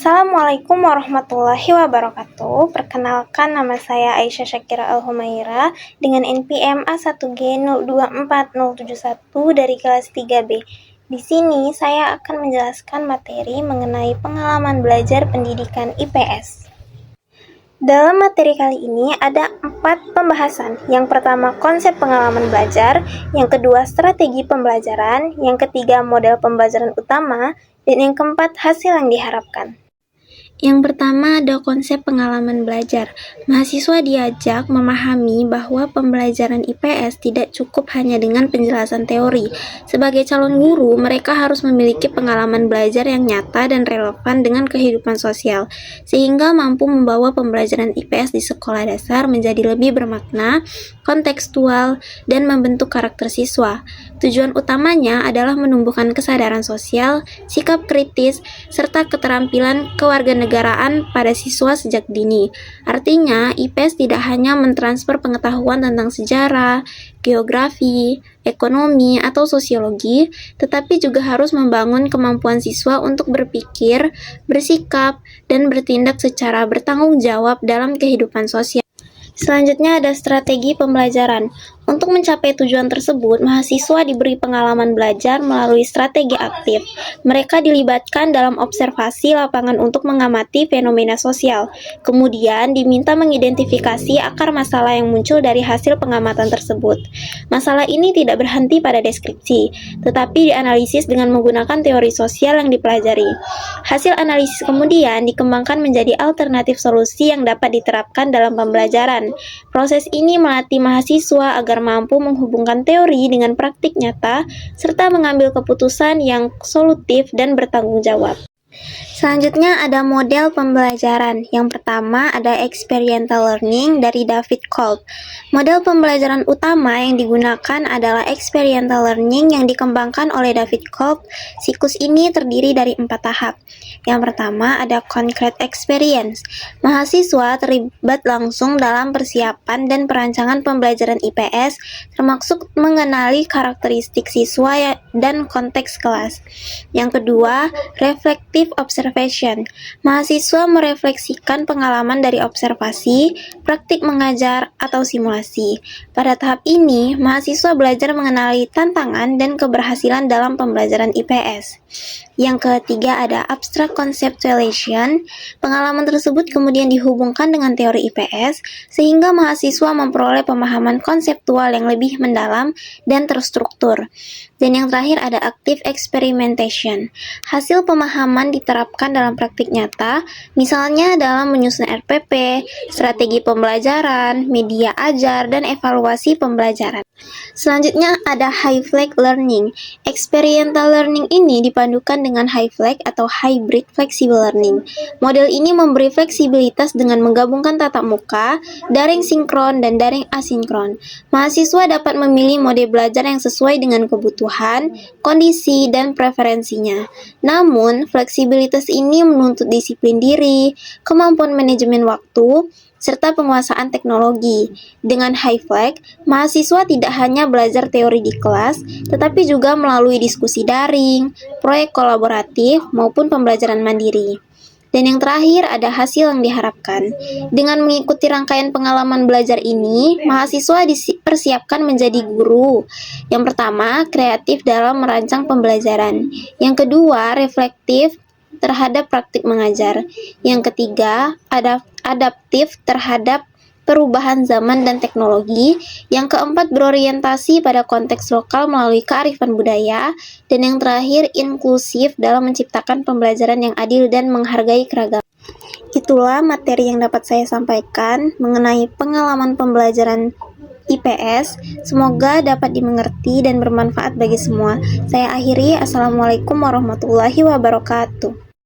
Assalamualaikum warahmatullahi wabarakatuh. Perkenalkan, nama saya Aisyah Syakira Al-Humaira dengan NPM A1G024071 dari kelas 3B. Di sini saya akan menjelaskan materi mengenai pengalaman belajar pendidikan IPS. Dalam materi kali ini ada 4 pembahasan. Yang pertama, konsep pengalaman belajar. Yang kedua, strategi pembelajaran. Yang ketiga, model pembelajaran utama. Dan yang keempat, hasil yang diharapkan. Yang pertama ada konsep pengalaman belajar. Mahasiswa diajak memahami bahwa pembelajaran IPS tidak cukup hanya dengan penjelasan teori. Sebagai calon guru, mereka harus memiliki pengalaman belajar yang nyata dan relevan dengan kehidupan sosial, sehingga mampu membawa pembelajaran IPS di sekolah dasar menjadi lebih bermakna, kontekstual, dan membentuk karakter siswa. Tujuan utamanya adalah menumbuhkan kesadaran sosial, sikap kritis, serta keterampilan kewarganegaraan pada siswa sejak dini. Artinya, IPS tidak hanya mentransfer pengetahuan tentang sejarah, geografi, ekonomi, atau sosiologi, tetapi juga harus membangun kemampuan siswa untuk berpikir, bersikap, dan bertindak secara bertanggung jawab dalam kehidupan sosial. Selanjutnya ada strategi pembelajaran. Untuk mencapai tujuan tersebut, mahasiswa diberi pengalaman belajar melalui strategi aktif. Mereka dilibatkan dalam observasi lapangan untuk mengamati fenomena sosial. Kemudian diminta mengidentifikasi akar masalah yang muncul dari hasil pengamatan tersebut. Masalah ini tidak berhenti pada deskripsi, tetapi dianalisis dengan menggunakan teori sosial yang dipelajari. Hasil analisis kemudian dikembangkan menjadi alternatif solusi yang dapat diterapkan dalam pembelajaran. Proses ini melatih mahasiswa agar mampu menghubungkan teori dengan praktik nyata, serta mengambil keputusan yang solutif dan bertanggung jawab. Selanjutnya ada model pembelajaran. Yang pertama ada experiential learning dari David Kolb. Model pembelajaran utama yang digunakan adalah experiential learning yang dikembangkan oleh David Kolb. Siklus ini terdiri dari 4 tahap. Yang pertama ada concrete experience. Mahasiswa terlibat langsung dalam persiapan dan perancangan pembelajaran IPS, termasuk mengenali karakteristik siswa dan konteks kelas. Yang kedua, reflective observation. Mahasiswa merefleksikan pengalaman dari observasi, praktik mengajar, atau simulasi. Pada tahap ini, mahasiswa belajar mengenali tantangan dan keberhasilan dalam pembelajaran IPS. Yang ketiga ada abstract conceptualization. Pengalaman tersebut kemudian dihubungkan dengan teori IPS, sehingga mahasiswa memperoleh pemahaman konseptual yang lebih mendalam dan terstruktur. Dan yang terakhir ada active experimentation. Hasil pemahaman diterapkan dalam praktik nyata, misalnya dalam menyusun RPP, strategi pembelajaran, media ajar, dan evaluasi pembelajaran. Selanjutnya ada high flag learning. Experiential learning ini dipadukan dengan high flag atau hybrid flexible learning. Model ini memberi fleksibilitas dengan menggabungkan tatap muka, daring sinkron, dan daring asinkron. Mahasiswa dapat memilih mode belajar yang sesuai dengan kebutuhan, kondisi, dan preferensinya. Namun, fleksibilitas ini menuntut disiplin diri, kemampuan manajemen waktu, serta penguasaan teknologi. Dengan high flag, mahasiswa tidak hanya belajar teori di kelas, tetapi juga melalui diskusi daring, proyek kolaboratif, maupun pembelajaran mandiri. Dan yang terakhir ada hasil yang diharapkan. Dengan mengikuti rangkaian pengalaman belajar ini, mahasiswa dipersiapkan menjadi guru. Yang pertama, kreatif dalam merancang pembelajaran. Yang kedua, reflektif terhadap praktik mengajar. Yang ketiga, adaptif terhadap perubahan zaman dan teknologi. Yang keempat, berorientasi pada konteks lokal melalui kearifan budaya. Dan yang terakhir, inklusif dalam menciptakan pembelajaran yang adil dan menghargai keragaman. Itulah materi yang dapat saya sampaikan mengenai pengalaman pembelajaran IPS. Semoga dapat dimengerti dan bermanfaat bagi semua. Saya akhiri. Assalamualaikum warahmatullahi wabarakatuh.